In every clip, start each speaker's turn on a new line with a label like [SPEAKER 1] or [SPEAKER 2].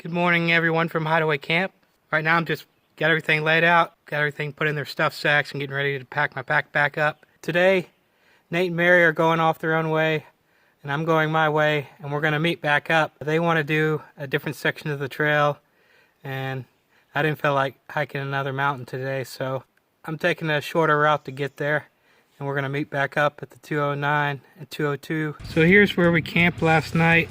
[SPEAKER 1] Good morning, everyone from Hideaway Camp. Right now I'm just got everything laid out, got everything put in their stuff sacks and getting ready to pack my pack back up. Today, Nate and Mary are going off their own way and I'm going my way, and we're going to meet back up. They want to do a different section of the trail and I didn't feel like hiking another mountain today, so I'm taking a shorter route to get there, and we're going to meet back up at the 209 and 202. So here's where we camped last night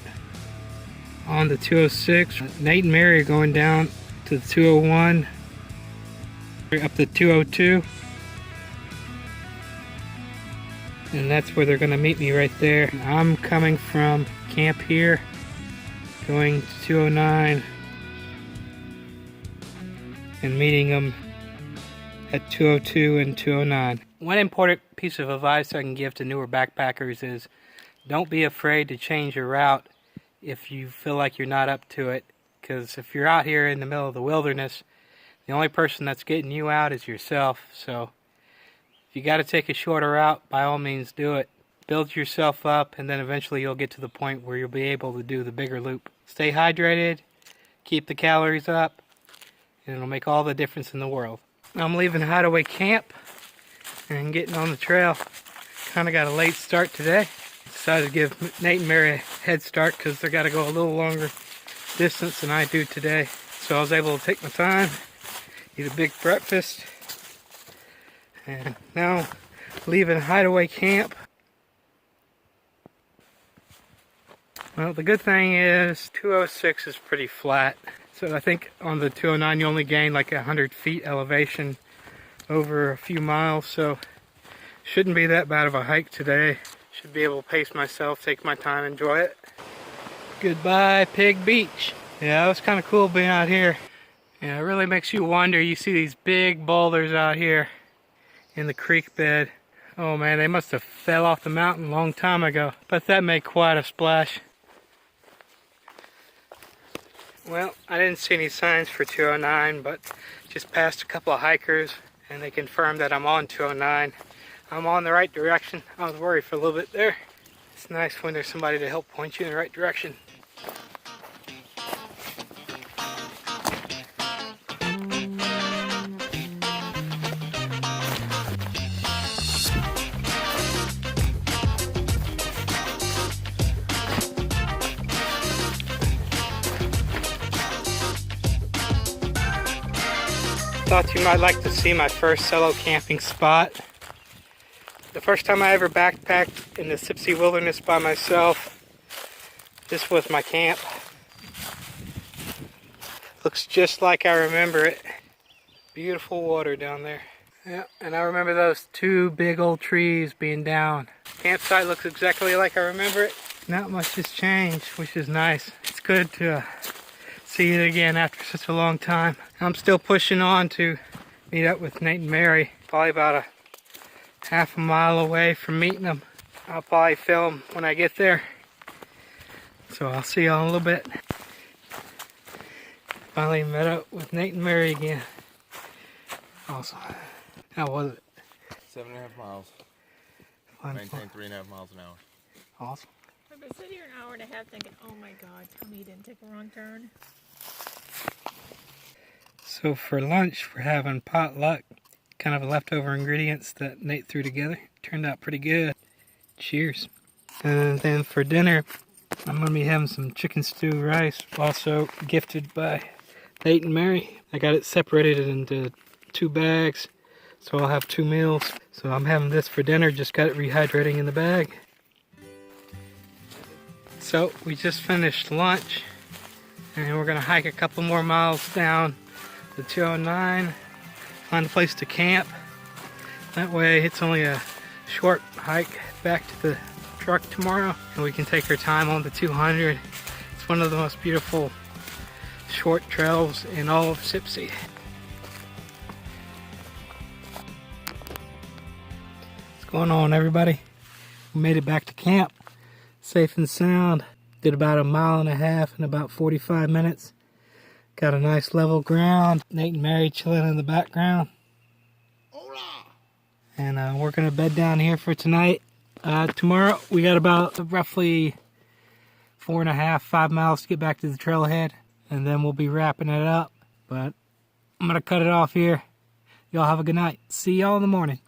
[SPEAKER 1] on the 206. Nate and Mary are going down to the 201, up the 202, and that's where they're going to meet me right there. I'm coming from camp here, going to 209 and meeting them at 202 and 209. One important piece of advice I can give to newer backpackers is don't be afraid to change your route if you feel like you're not up to it, because if you're out here in the middle of the wilderness, the only person that's getting you out is yourself. So if you got to take a shorter route, by all means do it. Build yourself up, and then eventually you'll get to the point where you'll be able to do the bigger loop. Stay hydrated, keep the calories up, and it'll make all the difference in the world. I'm leaving Hideaway Camp and getting on the trail. Kind of got a late start today. Decided to give Nate and Mary a head start because they got to go a little longer distance than I do today. So I was able to take my time, eat a big breakfast, and now leaving Hideaway Camp. Well, the good thing is 206 is pretty flat. So I think on the 209 you only gain like 100 feet elevation over a few miles, so shouldn't be that bad of a hike today. Should be able to pace myself, take my time, enjoy it. Goodbye Pig Beach. Yeah, it was kind of cool being out here. Yeah, it really makes you wonder. You see these big boulders out here in the creek bed. Oh man, they must have fell off the mountain a long time ago, but that made quite a splash. Well, I didn't see any signs for 209, but just passed a couple of hikers and they confirmed that I'm on 209. I'm on the right direction. I was worried for a little bit there. It's nice when there's somebody to help point you in the right direction. Thought you might like to see my first solo camping spot. The first time I ever backpacked in the Sipsey Wilderness by myself, this was my camp. Looks just like I remember it. Beautiful water down there. Yeah, and I remember those two big old trees being down. Campsite looks exactly like I remember it. Not much has changed, which is nice. It's good to see it again after such a long time. I'm still pushing on to meet up with Nate and Mary. Probably about a half a mile away from meeting them. I'll probably film when I get there. So I'll see y'all in a little bit. Finally met up with Nate and Mary again. Awesome. How was it?
[SPEAKER 2] 7.5 miles. Maintain 3.5 miles an hour.
[SPEAKER 1] Awesome.
[SPEAKER 3] I've been sitting here an hour and a half thinking, oh my God, tell me you didn't take a wrong turn.
[SPEAKER 1] So for lunch, we're having potluck. Kind of leftover ingredients that Nate threw together. Turned out pretty good. Cheers. And then for dinner, I'm going to be having some chicken stew rice. Also gifted by Nate and Mary. I got it separated into 2 bags, so I'll have 2 meals. So I'm having this for dinner. Just got it rehydrating in the bag. So we just finished lunch, and we're going to hike a couple more miles down the 209, find a place to camp. That way it's only a short hike back to the truck tomorrow, and we can take our time on the 200. It's one of the most beautiful short trails in all of Sipsey. What's going on, everybody? We made it back to camp safe and sound. Did about 1.5 miles in about 45 minutes. Got a nice level ground. Nate and Mary chilling in the background. Hola. And we're gonna bed down here for tonight. Tomorrow we got about roughly 4.5, 5 miles to get back to the trailhead. and then we'll be wrapping it up. But I'm going to cut it off here. Y'all have a good night. See y'all in the morning.